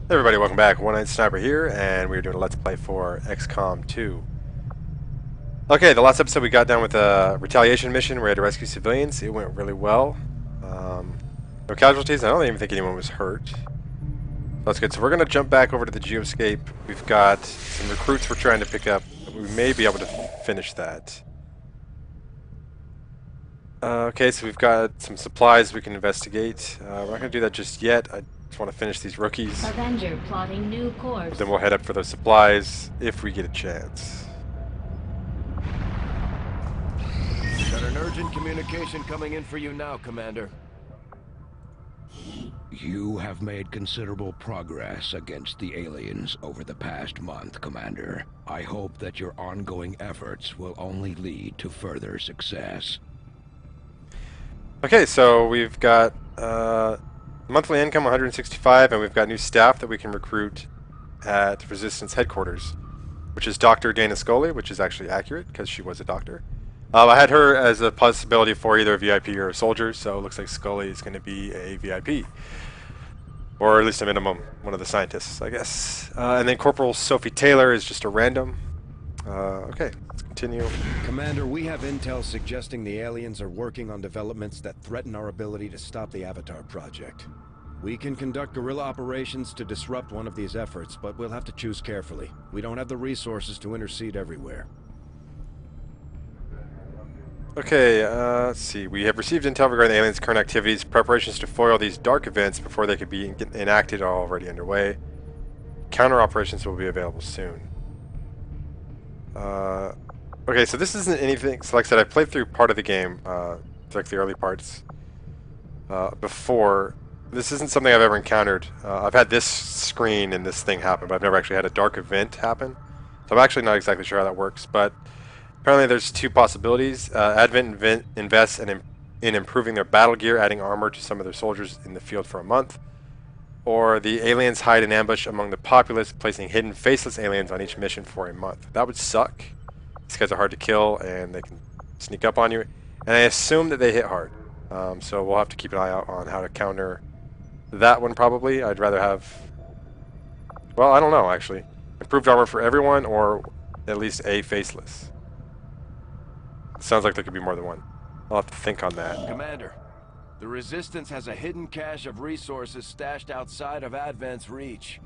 Hey everybody, welcome back. One Night Sniper here, and we're doing a Let's Play for XCOM 2. Okay, the last episode we got done with a retaliation mission where we had to rescue civilians. It went really well. No casualties. I don't even think anyone was hurt. That's good. So we're going to jump back over to the geoscape. We've got some recruits we're trying to pick up. We may be able to finish that. Okay, so we've got some supplies we can investigate. We're not going to do that just yet. I just want to finish these rookies. Avenger plotting new course. Then we'll head up for those supplies if we get a chance. Got an urgent communication coming in for you now, Commander. You have made considerable progress against the aliens over the past month, Commander. I hope that your ongoing efforts will only lead to further success. Okay, so we've got monthly income 165, and we've got new staff that we can recruit at Resistance headquarters, which is Dr. Dana Scully, which is actually accurate because she was a doctor. I had her as a possibility for either a VIP or a soldier, so it looks like Scully is going to be a VIP. Or at least a minimum, one of the scientists, I guess. And then Corporal Sophie Taylor is just a random. Okay, let's continue. Commander, we have intel suggesting the aliens are working on developments that threaten our ability to stop the Avatar project. We can conduct guerrilla operations to disrupt one of these efforts, but we'll have to choose carefully. We don't have the resources to intercede everywhere. Okay, let's see. We have received intel regarding the aliens' current activities. Preparations to foil these dark events before they could be enacted are already underway. Counter operations will be available soon. Okay, so this isn't anything. So like I said, I played through part of the game, like the early parts, before. This isn't something I've ever encountered. I've had this screen and this thing happen, but I've never actually had a dark event happen. So I'm actually not exactly sure how that works, but apparently there's two possibilities. Advent invests in improving their battle gear, adding armor to some of their soldiers in the field for a month. Or the aliens hide in ambush among the populace, placing hidden faceless aliens on each mission for a month. That would suck. These guys are hard to kill, and they can sneak up on you. And I assume that they hit hard. So we'll have to keep an eye out on how to counter that one probably. I'd rather have... Well, I don't know, actually. Improved armor for everyone, or at least a faceless. Sounds like there could be more than one. I'll have to think on that. Commander, the Resistance has a hidden cache of resources stashed outside of Advent's reach.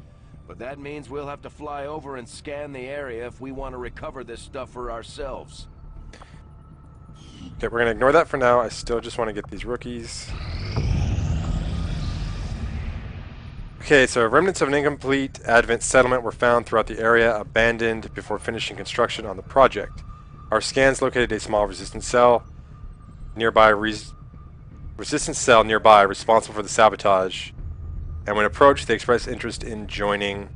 But that means we'll have to fly over and scan the area if we want to recover this stuff for ourselves. Okay, we're going to ignore that for now. I still just want to get these rookies. Okay, so remnants of an incomplete Advent settlement were found throughout the area, abandoned before finishing construction on the project. Our scans located a small resistance cell nearby, responsible for the sabotage. And when approached, they expressed interest in joining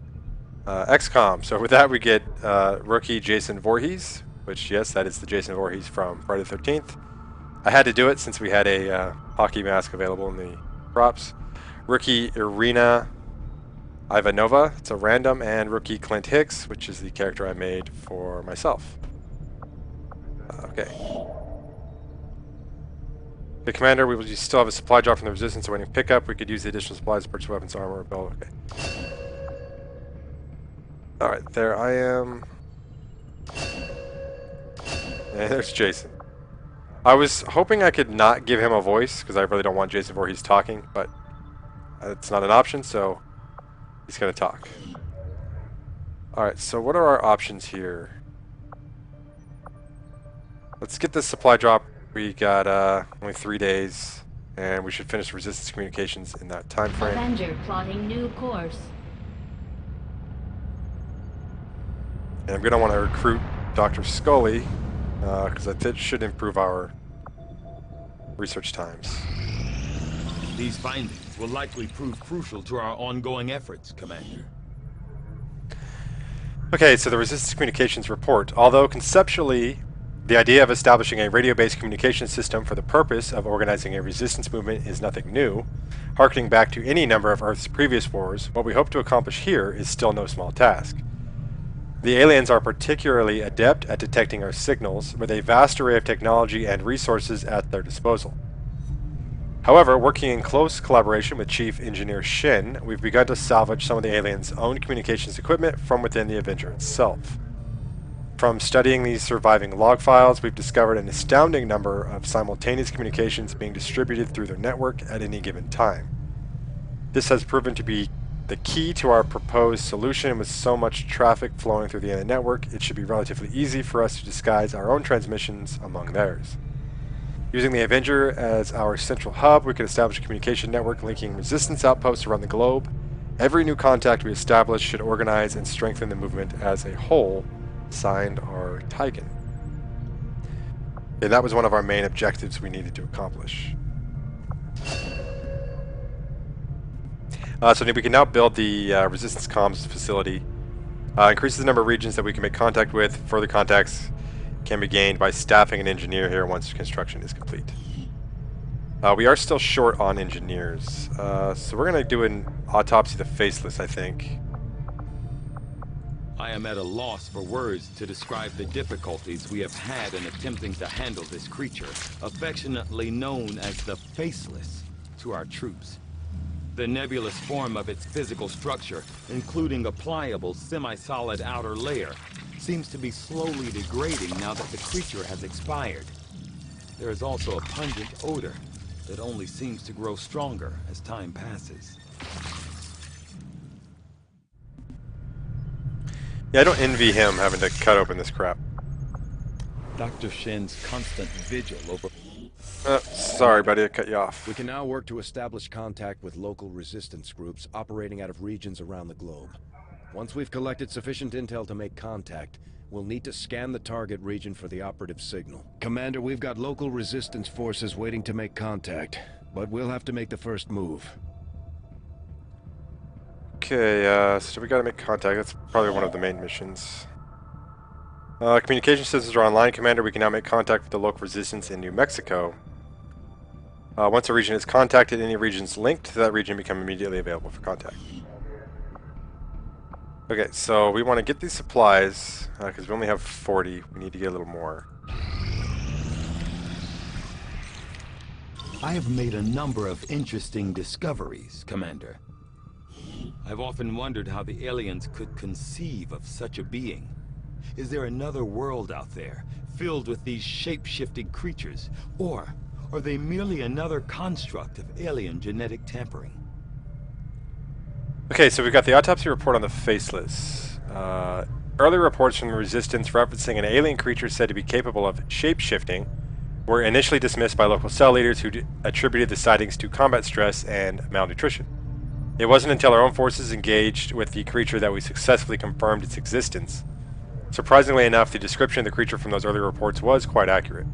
XCOM. So with that, we get rookie Jason Voorhees, which, yes, that is the Jason Voorhees from Friday the 13th. I had to do it since we had a hockey mask available in the props. Rookie Irina Ivanova, it's a random, and rookie Clint Hicks, which is the character I made for myself. Okay. The commander, we will still have a supply drop from the Resistance awaiting pickup. We could use the additional supplies to purchase weapons, armor, or belt. Okay. Alright, there I am. And there's Jason. I was hoping I could not give him a voice, because I really don't want Jason Voorhees talking, but it's not an option, so he's going to talk. Alright, so what are our options here? Let's get this supply drop. We got only 3 days, and we should finish Resistance communications in that time frame. Avenger plotting new course. And I'm going to want to recruit Dr. Scully, because that should improve our research times. These findings will likely prove crucial to our ongoing efforts, Commander. Okay, so the Resistance communications report. Although conceptually, the idea of establishing a radio-based communication system for the purpose of organizing a resistance movement is nothing new. Harkening back to any number of Earth's previous wars, what we hope to accomplish here is still no small task. The aliens are particularly adept at detecting our signals, with a vast array of technology and resources at their disposal. However, working in close collaboration with Chief Engineer Shin, we've begun to salvage some of the aliens' own communications equipment from within the Avenger itself. From studying these surviving log files, we've discovered an astounding number of simultaneous communications being distributed through their network at any given time. This has proven to be the key to our proposed solution. With so much traffic flowing through the alien network, it should be relatively easy for us to disguise our own transmissions among theirs. Using the Avenger as our central hub, we can establish a communication network linking resistance outposts around the globe. Every new contact we establish should organize and strengthen the movement as a whole. Signed, our Titan. And that was one of our main objectives we needed to accomplish. So we can now build the resistance comms facility. Increases the number of regions that we can make contact with. Further contacts can be gained by staffing an engineer here once construction is complete. We are still short on engineers, so we're going to do an autopsy of the faceless, I think. I am at a loss for words to describe the difficulties we have had in attempting to handle this creature, affectionately known as the Faceless, to our troops. The nebulous form of its physical structure, including a pliable, semi-solid outer layer, seems to be slowly degrading now that the creature has expired. There is also a pungent odor that only seems to grow stronger as time passes. Yeah, I don't envy him having to cut open this crap. Dr. Shin's constant vigil over... Sorry, buddy, I cut you off. We can now work to establish contact with local resistance groups operating out of regions around the globe. Once we've collected sufficient intel to make contact, we'll need to scan the target region for the operative signal. Commander, we've got local resistance forces waiting to make contact, but we'll have to make the first move. Okay, so we gotta make contact. That's probably one of the main missions. Communication systems are online, Commander. We can now make contact with the local resistance in New Mexico. Once a region is contacted, any regions linked to that region become immediately available for contact. Okay, so we want to get these supplies, because we only have 40. We need to get a little more. I have made a number of interesting discoveries, Commander. I've often wondered how the aliens could conceive of such a being. Is there another world out there, filled with these shape-shifting creatures? Or are they merely another construct of alien genetic tampering? Okay, so we've got the autopsy report on the Faceless. Early reports from the Resistance referencing an alien creature said to be capable of shape-shifting were initially dismissed by local cell leaders who attributed the sightings to combat stress and malnutrition. It wasn't until our own forces engaged with the creature that we successfully confirmed its existence. Surprisingly enough, the description of the creature from those early reports was quite accurate.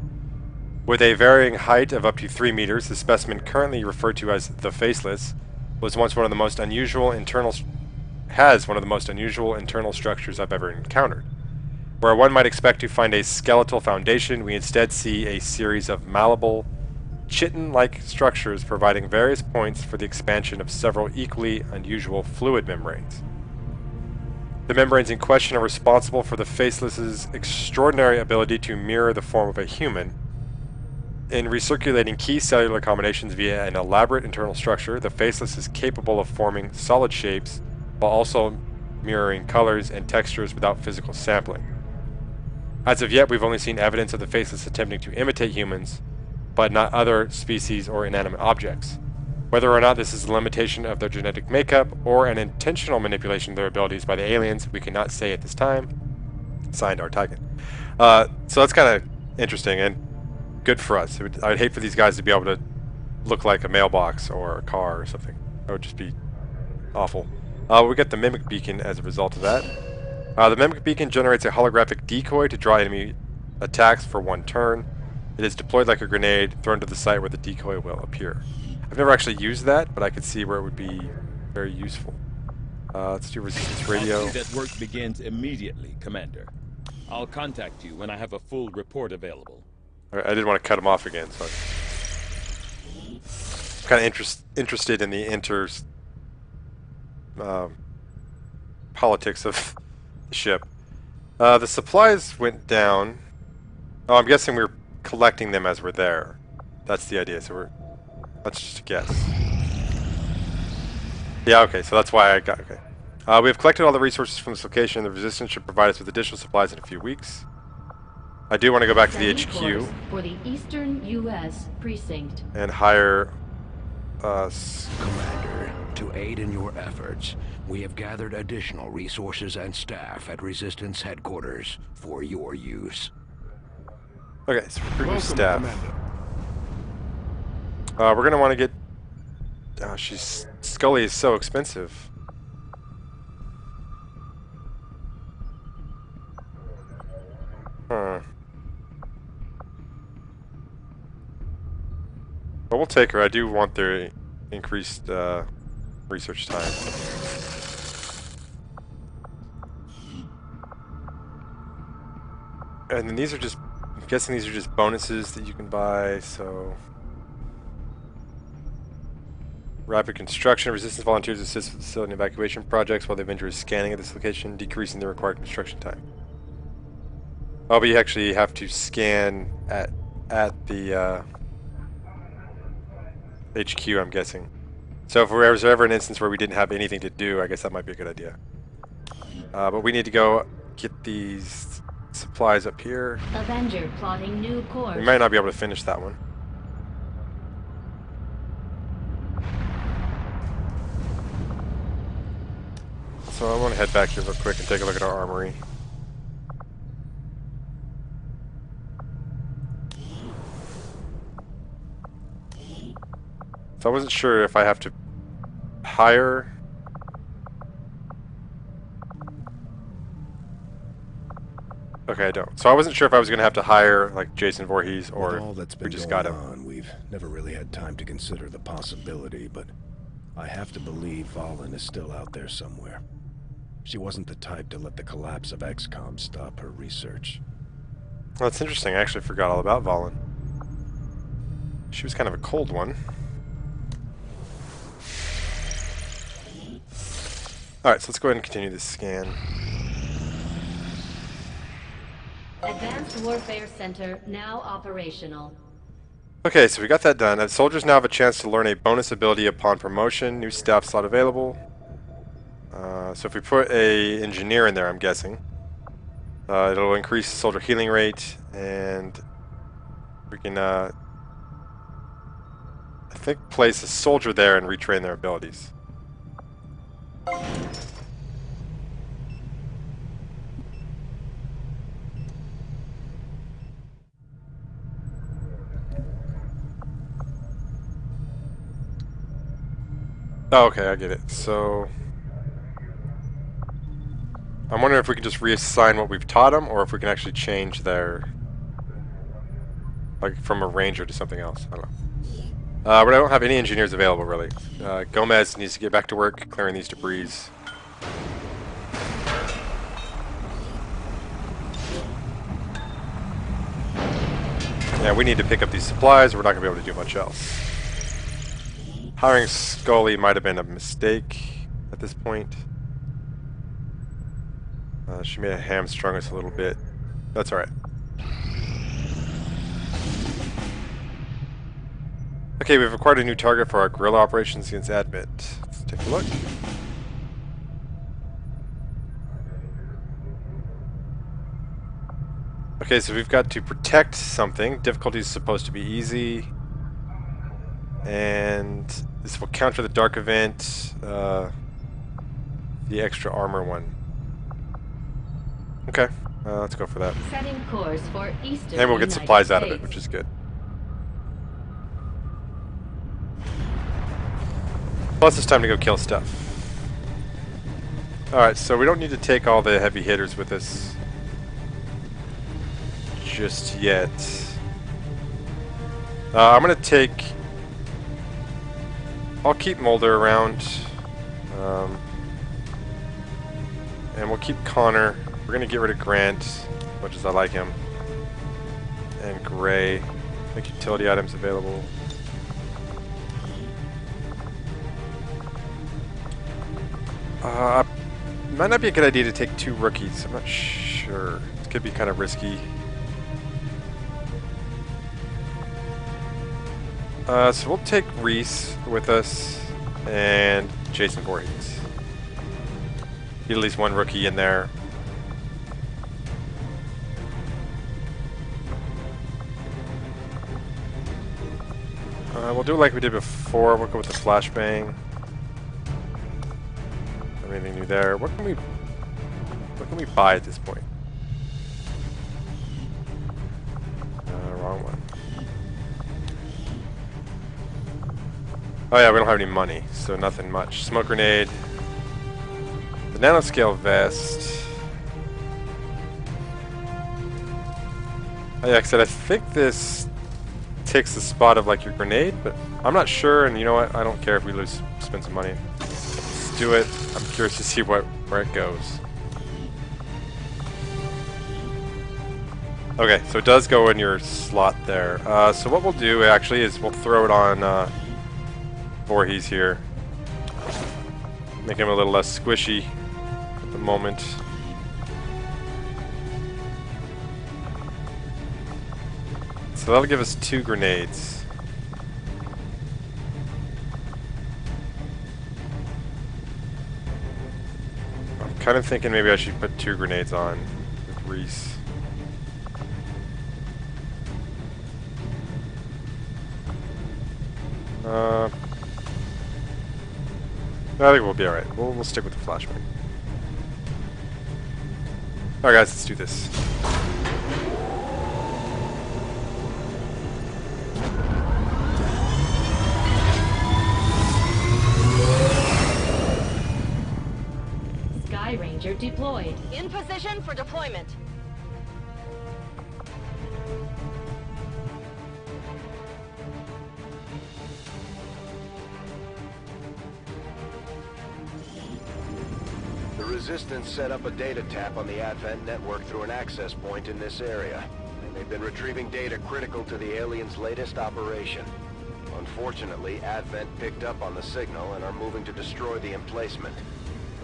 With a varying height of up to 3 meters, the specimen currently referred to as the Faceless was once one of the most unusual internal structures I've ever encountered. Where one might expect to find a skeletal foundation, we instead see a series of malleable, chitin-like structures providing various points for the expansion of several equally unusual fluid membranes. The membranes in question are responsible for the Faceless's extraordinary ability to mirror the form of a human. In recirculating key cellular combinations via an elaborate internal structure, the Faceless is capable of forming solid shapes while also mirroring colors and textures without physical sampling. As of yet, we've only seen evidence of the Faceless attempting to imitate humans, but not other species or inanimate objects. Whether or not this is a limitation of their genetic makeup or an intentional manipulation of their abilities by the aliens, we cannot say at this time. Signed, our Titan. So that's kind of interesting and good for us. I'd hate for these guys to be able to look like a mailbox or a car or something. That would just be awful. We get the Mimic Beacon as a result of that. The Mimic Beacon generates a holographic decoy to draw enemy attacks for 1 turn. It is deployed like a grenade, thrown to the site where the decoy will appear. I've never actually used that, but I could see where it would be very useful. Let's do resistance radio. I'll see that work begins immediately, Commander. I'll contact you when I have a full report available. I didn't want to cut him off again, so I'm kind of interested in the politics of the ship. The supplies went down. Oh, I'm guessing we're collecting them as we're there. That's the idea. So That's just a guess. Yeah, okay, so that's why I got... Okay. We have collected all the resources from this location. The Resistance should provide us with additional supplies in a few weeks. I do want to go back to the Setting HQ course for the Eastern U.S. precinct. and hire... Commander, to aid in your efforts, we have gathered additional resources and staff at Resistance headquarters for your use. Okay, so recruit new Welcome, staff. Commander. We're going to want to get... Scully is so expensive. Huh. But we'll take her. I do want their increased research time. And then these are just... I'm guessing these are just bonuses that you can buy, so... Rapid construction. Resistance volunteers assist with facility evacuation projects while the Avenger is scanning at this location, decreasing the required construction time. Oh, but you actually have to scan at the HQ, I'm guessing. So if there was ever an instance where we didn't have anything to do, I guess that might be a good idea. But we need to go get these supplies up here. Avenger plotting new course. We might not be able to finish that one. So I want to head back here real quick and take a look at our armory. So I wasn't sure if I have to hire... Okay, I don't. So I wasn't sure if I was going to have to hire, like, Jason Voorhees, or With all that's we been just going got him. on, we've never really had time to consider the possibility, but I have to believe Valen is still out there somewhere. She wasn't the type to let the collapse of XCOM stop her research. Well, that's interesting. I actually forgot all about Valen. She was kind of a cold one. Alright, so let's go ahead and continue this scan. Advanced Warfare Center now operational. Okay, so we got that done. Soldiers now have a chance to learn a bonus ability upon promotion. New staff slot available. So if we put a engineer in there, I'm guessing, it'll increase the soldier healing rate, and we can, I think, place a soldier there and retrain their abilities. Oh, okay, I get it. So I'm wondering if we can just reassign what we've taught them, or if we can actually change their, like, from a ranger to something else. I don't know. But I don't have any engineers available, really. Gomez needs to get back to work clearing these debris. Yeah, we need to pick up these supplies. We're not going to be able to do much else. Hiring Scully might have been a mistake at this point. She may have hamstrung us a little bit. That's alright. Okay, we've acquired a new target for our guerrilla operations against Advent. Let's take a look. Okay, so we've got to protect something. Difficulty is supposed to be easy. And this will counter the dark event, the extra armor one. Okay, let's go for that. Setting course for Eastern And we'll get United supplies out of it, States. which is good. Plus it's time to go kill stuff. Alright, so we don't need to take all the heavy hitters with us just yet. I'm gonna take... I'll keep Mulder around. And we'll keep Connor. We're gonna get rid of Grant, as much as I like him. And Gray. Make utility items available. Might not be a good idea to take 2 rookies. I'm not sure. It could be kind of risky. So we'll take Reese with us and Jason Voorhees. Get at least one rookie in there. We'll do it like we did before. We'll go with the flashbang. Anything new there? What can we buy at this point? Wrong one. Oh yeah, we don't have any money, so nothing much. Smoke grenade. The nanoscale vest. Oh yeah, like I said, I think this takes the spot of like your grenade, but I'm not sure, and you know what? I don't care if we spend some money. Let's do it. I'm curious to see where it goes. Okay, so it does go in your slot there. So what we'll do actually is we'll throw it on Voorhees here. Make him a little less squishy at the moment. So that'll give us 2 grenades. I'm kind of thinking maybe I should put 2 grenades on with Reese. I think we'll be alright. We'll stick with the flashbang. Alright guys, let's do this. Sky Ranger deployed. In position for deployment. The Resistance set up a data tap on the Advent network through an access point in this area. And they've been retrieving data critical to the aliens' latest operation. Unfortunately, Advent picked up on the signal and are moving to destroy the emplacement.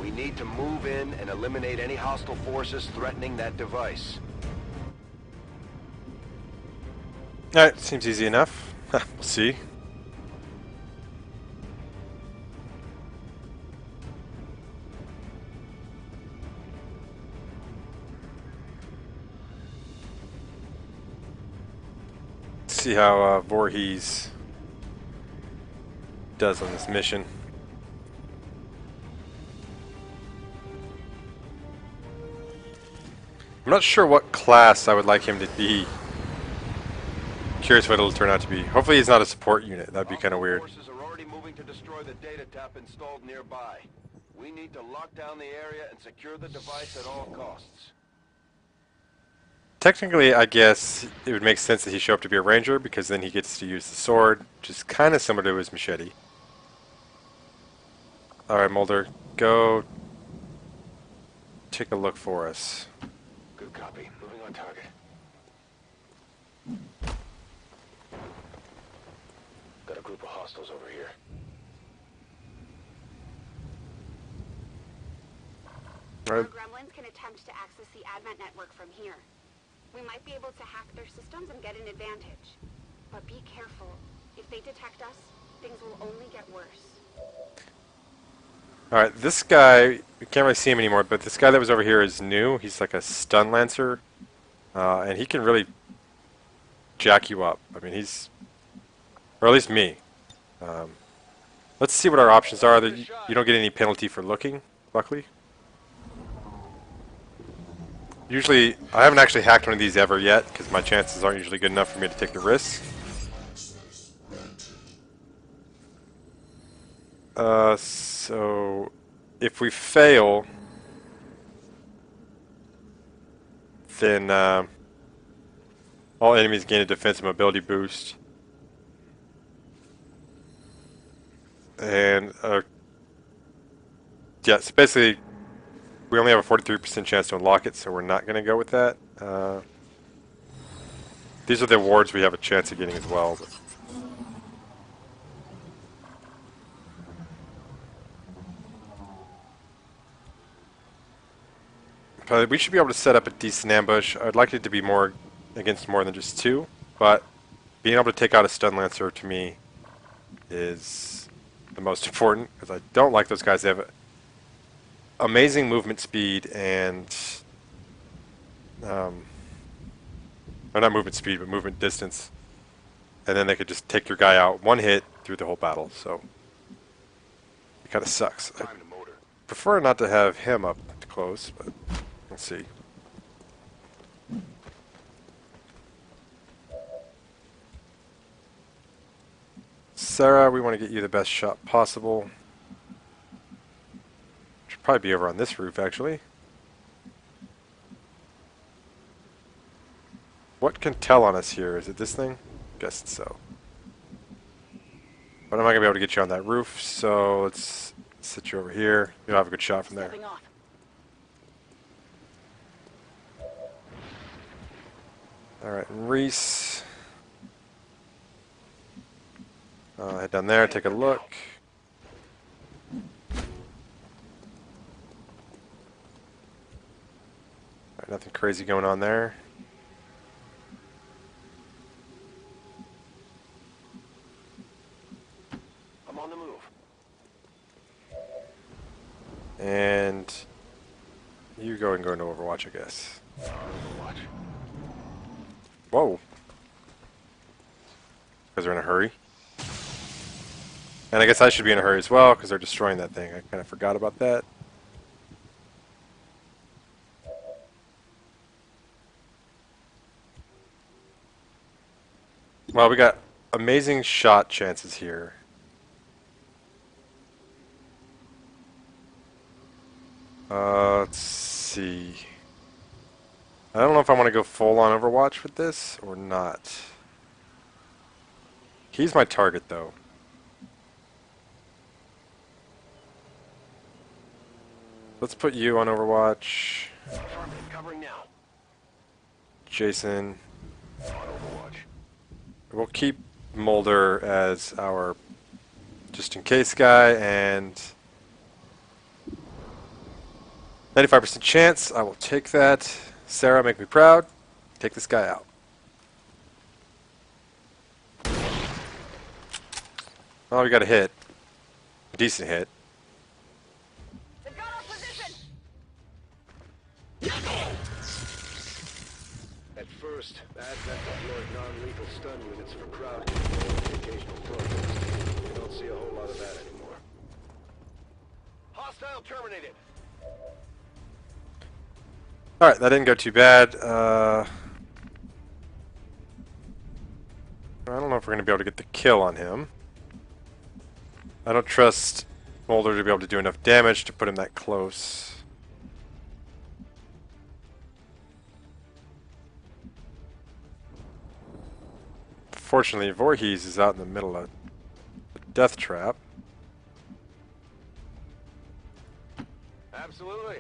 We need to move in and eliminate any hostile forces threatening that device. Alright, seems easy enough. We'll see. See how Voorhees does on this mission. I'm not sure what class I would like him to be. Curious what it'll turn out to be. Hopefully he's not a support unit. That'd be kind of weird. Forces are already moving to destroy the data tap installed nearby. We need to lock down the area and secure the device at all costs. Technically, I guess it would make sense that he show up to be a ranger, because then he gets to use the sword, which is kind of similar to his machete. Alright, Mulder, go take a look for us. Good copy. Moving on target. Got a group of hostiles over here. All Our right. gremlins can attempt to access the Advent network from here. We might be able to hack their systems and get an advantage. But be careful. If they detect us, things will only get worse. Alright, this guy, we can't really see him anymore, but this guy that was over here is new. He's like a stun lancer, and he can really jack you up. I mean, he's, or at least me. Let's see what our options are. You don't get any penalty for looking, luckily. Usually, I haven't actually hacked one of these ever yet, because my chances aren't usually good enough for me to take the risk. So if we fail, then all enemies gain a defensive mobility boost. And yeah, so basically we only have a 43% chance to unlock it, so we're not going to go with that. These are the awards we have a chance of getting as well. But we should be able to set up a decent ambush. I'd like it to be more against more than just 2, but being able to take out a stun lancer to me is the most important, because I don't like those guys. They have amazing movement speed and or not movement speed, but movement distance, and then they could just take your guy out one hit through the whole battle. So it kind of sucks. I prefer not to have him up close, but let's see. Sarah, we want to get you the best shot possible. Should probably be over on this roof, actually. What can tell on us here? Is it this thing? Guess so. But I'm not going to be able to get you on that roof, so let's sit you over here. You'll have a good shot from there. Alright, Reese. Head down there, take a look. Alright, nothing crazy going on there. I'm on the move. And you go and go into Overwatch, I guess. Overwatch. Whoa. Because they're in a hurry. And I guess I should be in a hurry as well, because they're destroying that thing. I kind of forgot about that. Well, we got amazing shot chances here. Let's see. I don't know if I want to go full on Overwatch with this or not. He's my target, though. Let's put you on Overwatch. Covering now. Jason. On Overwatch. We'll keep Mulder as our just in case guy, and 95% chance. I will take that. Sarah, make me proud. Take this guy out. Oh, we got a hit. A decent hit. They've got our position! At first, Advent deployed non-lethal stun units for crowd control and occasional protest. We don't see a whole lot of that anymore. Hostile terminated. Alright, that didn't go too bad. I don't know if we're going to be able to get the kill on him. I don't trust Mulder to be able to do enough damage to put him that close. Fortunately, Voorhees is out in the middle of a death trap. Absolutely.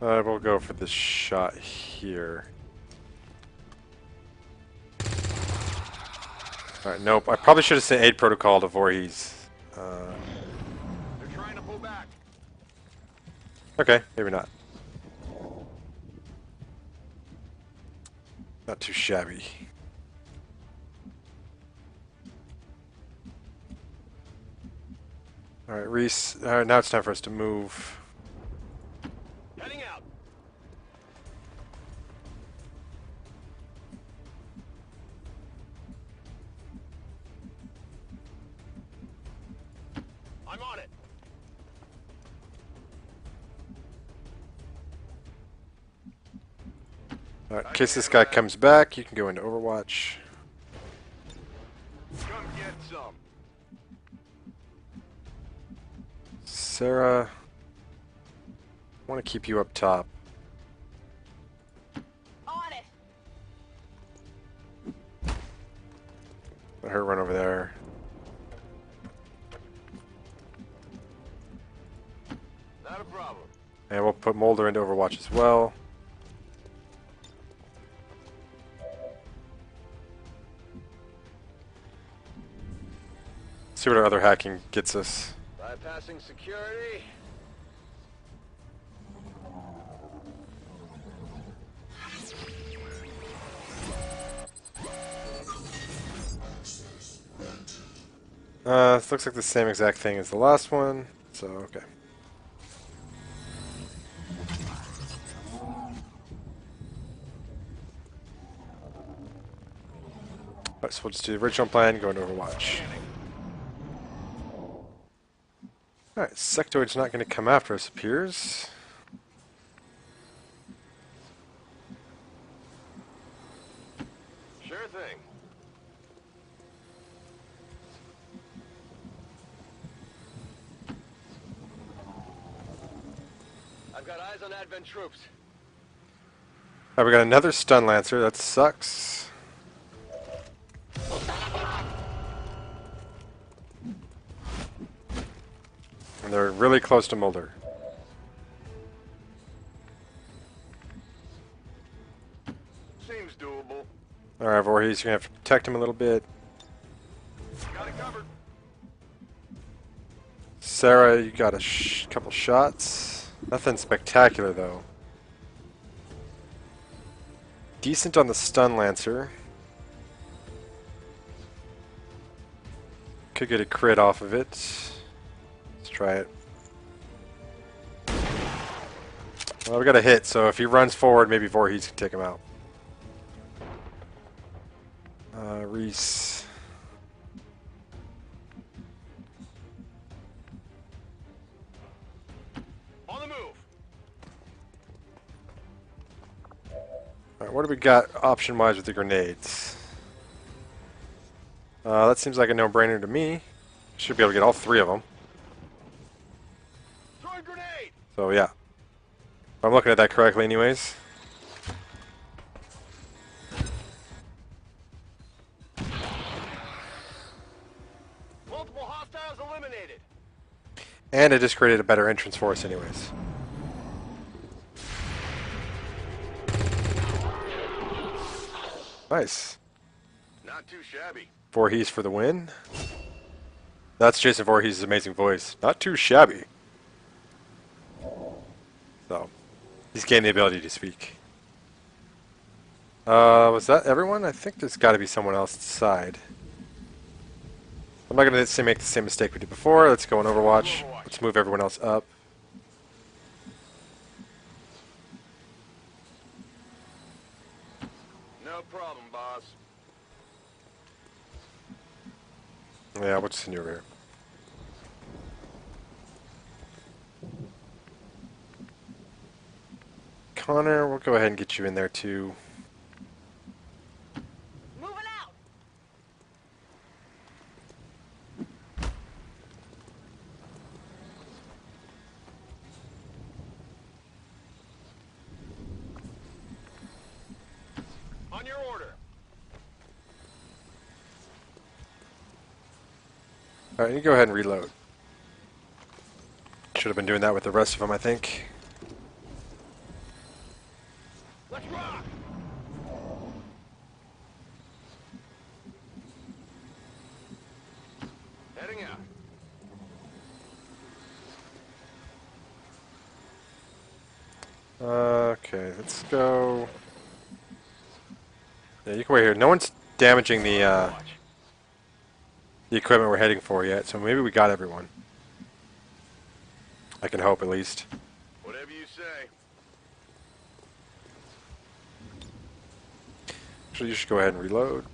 We'll go for this shot here. Alright, nope. I probably should have sent aid protocol to Voorhees. They're trying to pull back. Okay, maybe not. Not too shabby. Alright, Reese. Alright, now it's time for us to move. Heading out. I'm on it. Alright, in case this guy comes back, you can go into Overwatch. Come get some. Sarah, I want to keep you up top. On it! Let her run over there. Not a problem. And we'll put Mulder into Overwatch as well. See what our other hacking gets us. Bypassing security. This looks like the same exact thing as the last one, so okay. Alright, so we'll just do the original plan, go into Overwatch. Alright, Sectoid's not going to come after us, appears. Sure thing. I've got eyes on Advent troops. Alright, we got another Stun Lancer, that sucks. And they're really close to Mulder. Seems doable. Alright, Voorhees, you're going to have to protect him a little bit. Got it covered. Sarah, you got a couple shots. Nothing spectacular, though. Decent on the Stun Lancer. Could get a crit off of it. Let's try it. Well, we got a hit, so if he runs forward, maybe Voorhees can take him out. Reese. On the move. Alright, what do we got option-wise with the grenades? That seems like a no-brainer to me. Should be able to get all three of them. Throwing grenade. So yeah. If I'm looking at that correctly anyways. Multiple hostiles eliminated. And it just created a better entrance for us anyways. Nice. Not too shabby. Voorhees for the win. That's Jason Voorhees' amazing voice. Not too shabby. So, he's gained the ability to speak. Was that everyone? I think there's got to be someone else inside. I'm not going to make the same mistake we did before. Let's go on Overwatch. Let's move everyone else up. No problem, boss. Yeah, we'll just send you over here. Connor, we'll go ahead and get you in there too. Moving out. On your order. Alright, you go ahead and reload. Should have been doing that with the rest of them, I think. Let's rock. Heading out. Okay, let's go. Yeah, you can wait here. No one's damaging the equipment we're heading for yet, so maybe we got everyone. I can hope, at least. Whatever you say. So you should go ahead and reload.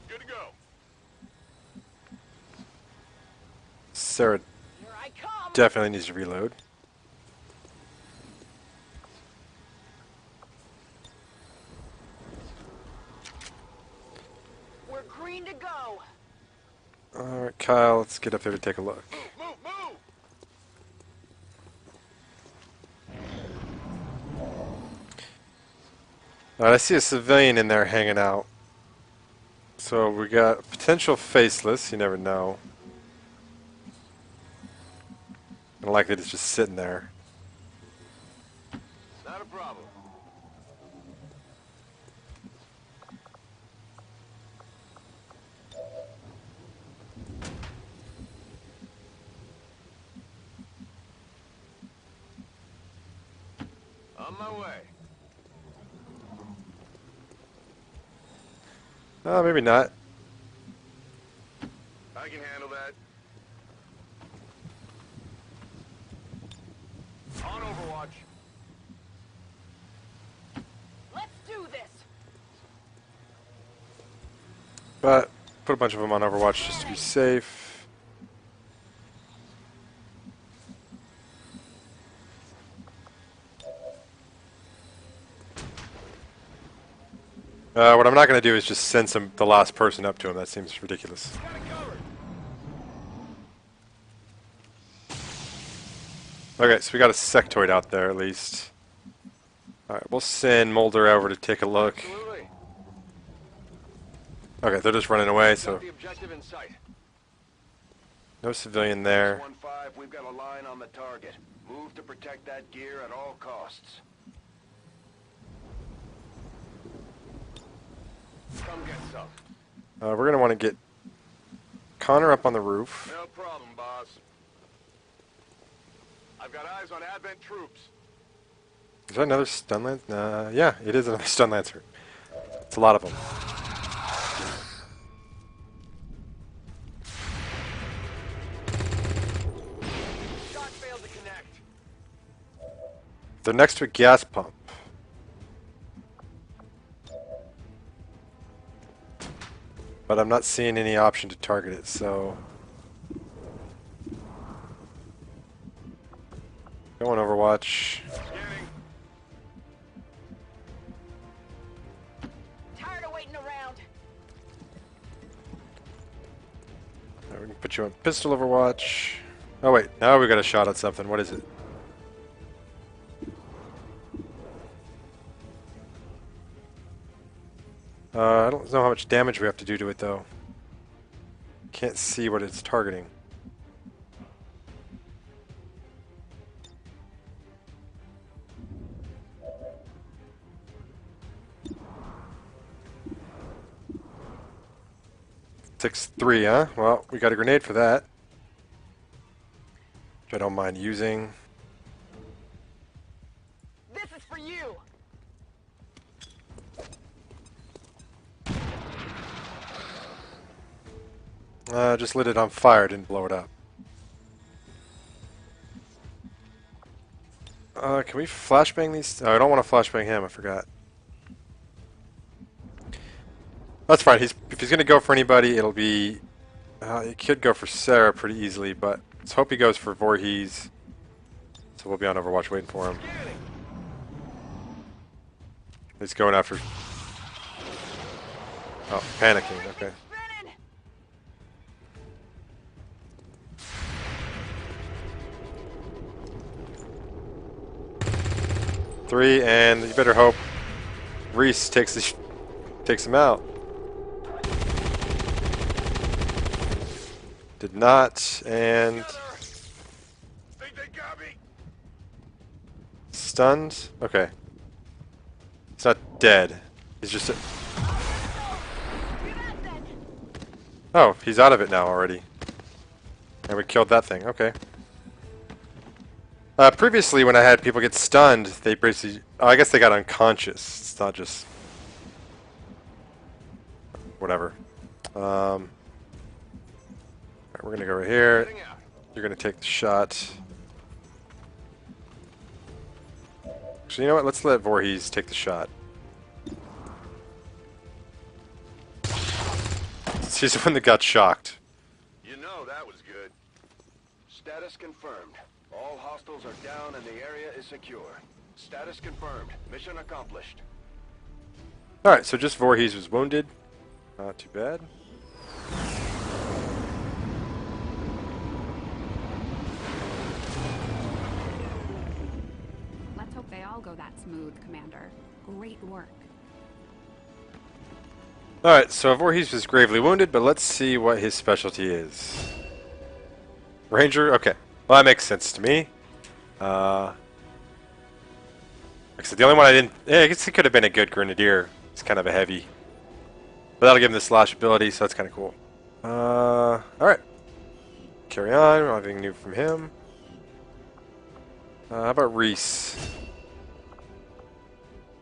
Good to go. Sarah Here I come. definitely needs to reload. We're green to go. Alright, Kyle, let's get up there to take a look. Move, move. Alright, I see a civilian in there hanging out. So we got potential faceless, you never know. And likely it's just sitting there. Not a problem. On my way. Maybe not. I can handle that. On Overwatch. Let's do this. But put a bunch of them on Overwatch just to be safe. What I'm not going to do is just send the last person up to him. That seems ridiculous. Okay, so we got a sectoid out there at least. Alright, we'll send Mulder over to take a look. Absolutely. Okay, they're just running away, so Got the objective in sight. no civilian there. 1-5, we've got a line on the target. Move to protect that gear at all costs. Come get some. We're going to want to get Connor up on the roof. No problem, boss. I've got eyes on Advent troops. Is that another stun lancer? Yeah, it is another stun lancer. It's a lot of them. Shot failed to connect. They're next to a gas pump. But I'm not seeing any option to target it, so... Go on Overwatch. Scanning. Tired of waiting around. Alright, we can put you on pistol Overwatch. Oh wait, now we got a shot at something. What is it? I don't know how much damage we have to do to it though. Can't see what it's targeting. Takes 3, huh? Well, we got a grenade for that. Which I don't mind using. This is for you. Just lit it on fire, didn't blow it up. Can we flashbang these? Oh, I don't want to flashbang him, I forgot. That's fine. If he's going to go for anybody, it'll be... he could go for Sarah pretty easily, but let's hope he goes for Voorhees. So we'll be on Overwatch waiting for him. He's going after... Oh, panicking, okay. Spinning. 3, and you better hope Reese takes him out. Did not, and Think they got me? stunned. Okay, he's not dead. He's just. Oh, he's out of it now already. And we killed that thing. Okay. Previously, when I had people get stunned, they basically... Oh, I guess they got unconscious. It's not just... Whatever. Alright, we're going to go right here. You're going to take the shot. So you know what? Let's let Voorhees take the shot. He's the one that got shocked. You know that was good. Status confirmed. All hostiles are down and the area is secure. Status confirmed. Mission accomplished. Alright, so just Voorhees was wounded. Not too bad. Let's hope they all go that smooth, Commander. Great work. Alright, so Voorhees was gravely wounded, but let's see what his specialty is. Ranger? Okay. Well, that makes sense to me. Like I said, the only one I didn't... Yeah, I guess he could have been a good Grenadier. He's kind of a heavy. But that'll give him the slash ability, so that's kind of cool. Alright. Carry on. Nothing new from him. How about Reese?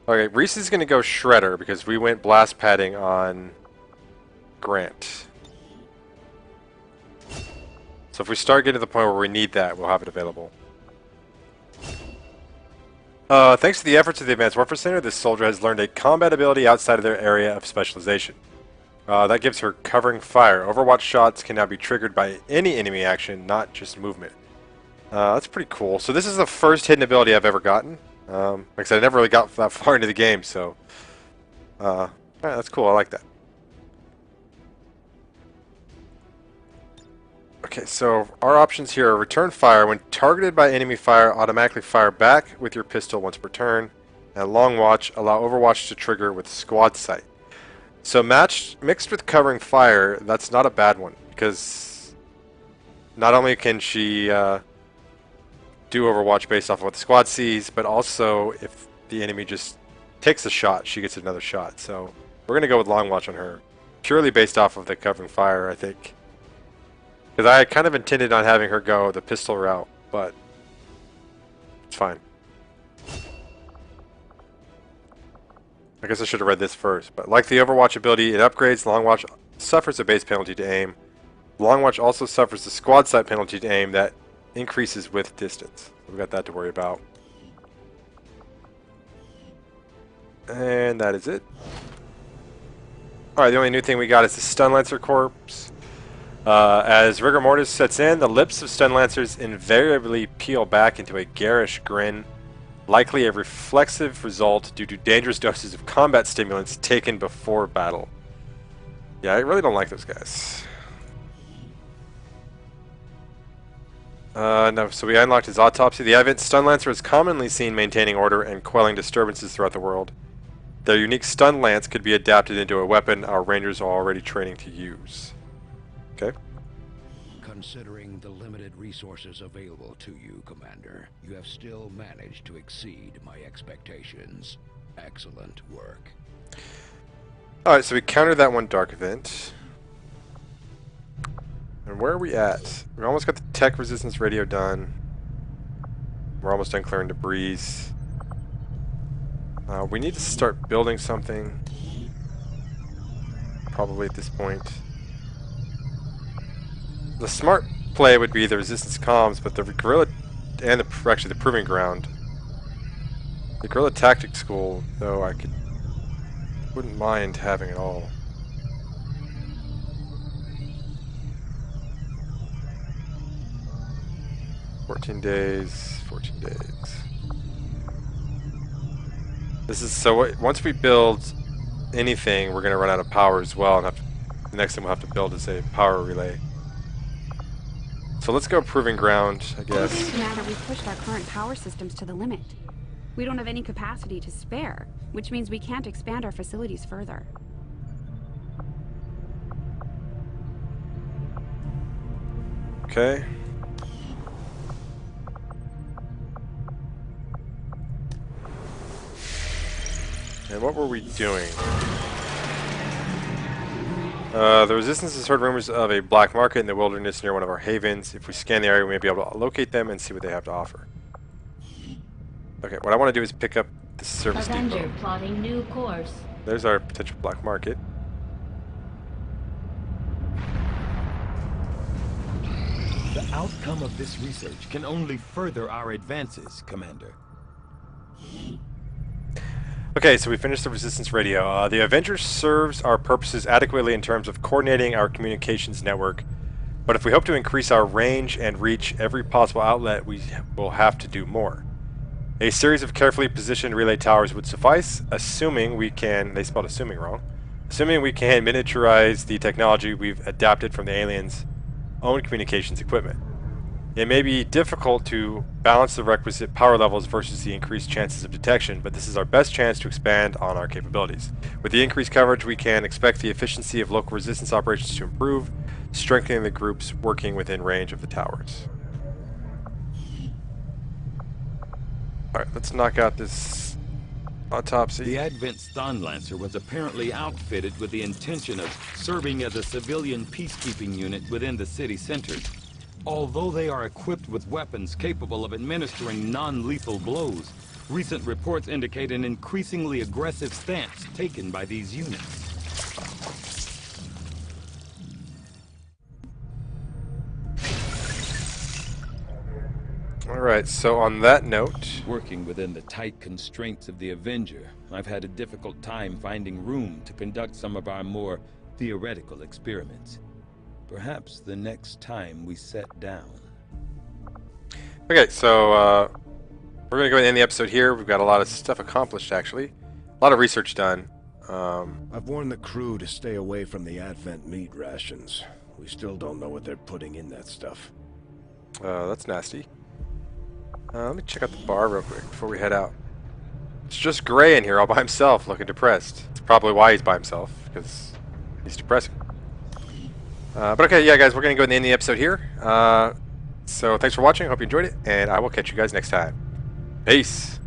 Okay, Reese is going to go Shredder because we went blast padding on grant. So if we start getting to the point where we need that, we'll have it available. Thanks to the efforts of the Advanced Warfare Center, this soldier has learned a combat ability outside of their area of specialization. That gives her covering fire. Overwatch shots can now be triggered by any enemy action, not just movement. That's pretty cool. So this is the first hidden ability I've ever gotten. Like I said, I never really got that far into the game, so... alright, that's cool. I like that. Okay, so our options here are return fire. When targeted by enemy fire, automatically fire back with your pistol once per turn. And long watch, allow overwatch to trigger with squad sight. So mixed with covering fire, that's not a bad one, because not only can she do overwatch based off of what the squad sees, but also if the enemy just takes a shot, she gets another shot. So we're going to go with long watch on her, purely based off of the covering fire, I think. Because I kind of intended on having her go the pistol route, but it's fine. I guess I should have read this first, but like the Overwatch ability, it upgrades. Long watch suffers a base penalty to aim. Long watch also suffers the squad sight penalty to aim that increases with distance. We've got that to worry about. And that is it. Alright, the only new thing we got is the Stun Lancer Corps. As rigor mortis sets in, the lips of Stun Lancers invariably peel back into a garish grin, likely a reflexive result due to dangerous doses of combat stimulants taken before battle. Yeah, I really don't like those guys. No, so we unlocked his autopsy. The Advent Stun Lancer is commonly seen maintaining order and quelling disturbances throughout the world. Their unique Stun Lance could be adapted into a weapon our Rangers are already training to use. Okay. Considering the limited resources available to you, Commander, you have still managed to exceed my expectations. Excellent work. Alright, so we countered that one dark event. And where are we at? We almost got the tech resistance radio done. We're almost done clearing debris. We need to start building something. Probably at this point. The smart play would be the resistance comms, but the guerrilla and actually the proving ground. The guerrilla tactics school, though, wouldn't mind having it all. $14 days. This is so. Once we build anything, we're gonna run out of power as well, and the next thing we'll have to build is a power relay. So let's go proving ground, I guess. Commander, we've pushed our current power systems to the limit. We don't have any capacity to spare, which means we can't expand our facilities further. Okay. And what were we doing? The Resistance has heard rumors of a black market in the wilderness near one of our havens. If we scan the area, we may be able to locate them and see what they have to offer. Okay, what I want to do is pick up the service Avenger depot. plotting new course. There's our potential black market. The outcome of this research can only further our advances, Commander. Okay, so we finished the Resistance radio. The Avenger serves our purposes adequately in terms of coordinating our communications network, but if we hope to increase our range and reach every possible outlet, we will have to do more. A series of carefully positioned relay towers would suffice, assuming we can, they spelled assuming wrong, assuming we can miniaturize the technology we've adapted from the aliens' own communications equipment. It may be difficult to balance the requisite power levels versus the increased chances of detection, but this is our best chance to expand on our capabilities. With the increased coverage, we can expect the efficiency of local resistance operations to improve, strengthening the groups working within range of the towers. Alright, let's knock out this autopsy. The Advent Stun Lancer was apparently outfitted with the intention of serving as a civilian peacekeeping unit within the city center. Although they are equipped with weapons capable of administering non-lethal blows, recent reports indicate an increasingly aggressive stance taken by these units. Alright, so on that note... Working within the tight constraints of the Avenger, I've had a difficult time finding room to conduct some of our more theoretical experiments. Perhaps the next time we set down. Okay, so we're going to go ahead and end the episode here. We've got a lot of stuff accomplished, actually. A lot of research done. I've warned the crew to stay away from the Advent meat rations. We still don't know what they're putting in that stuff. That's nasty. Let me check out the bar real quick before we head out. It's just Gray in here all by himself, looking depressed. It's probably why he's by himself, because he's depressing. But okay, yeah, guys, we're going to go ahead and end the episode here. So thanks for watching. I hope you enjoyed it, and I will catch you guys next time. Peace.